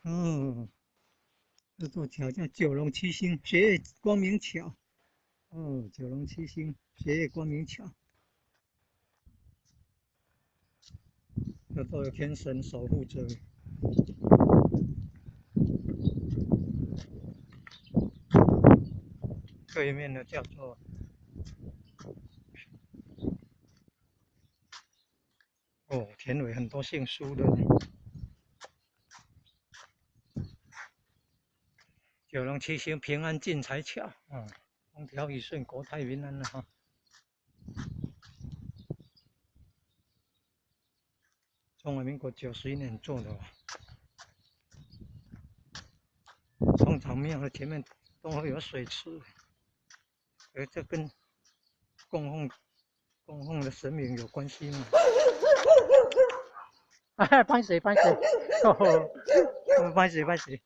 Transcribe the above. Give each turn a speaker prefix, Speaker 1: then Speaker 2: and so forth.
Speaker 1: 哦，这座桥叫九龙七星学业光明桥。哦，九龙七星学业光明桥，这都有天神守护着。对面的叫做哦，田尾很多姓苏的。九龙七星平安进财桥，风调雨顺，国泰民安了哈。中华民国91年做的，通常庙的前面都会有水池，这跟供奉的神明有关系吗？啊，拍谁？哦，拍谁？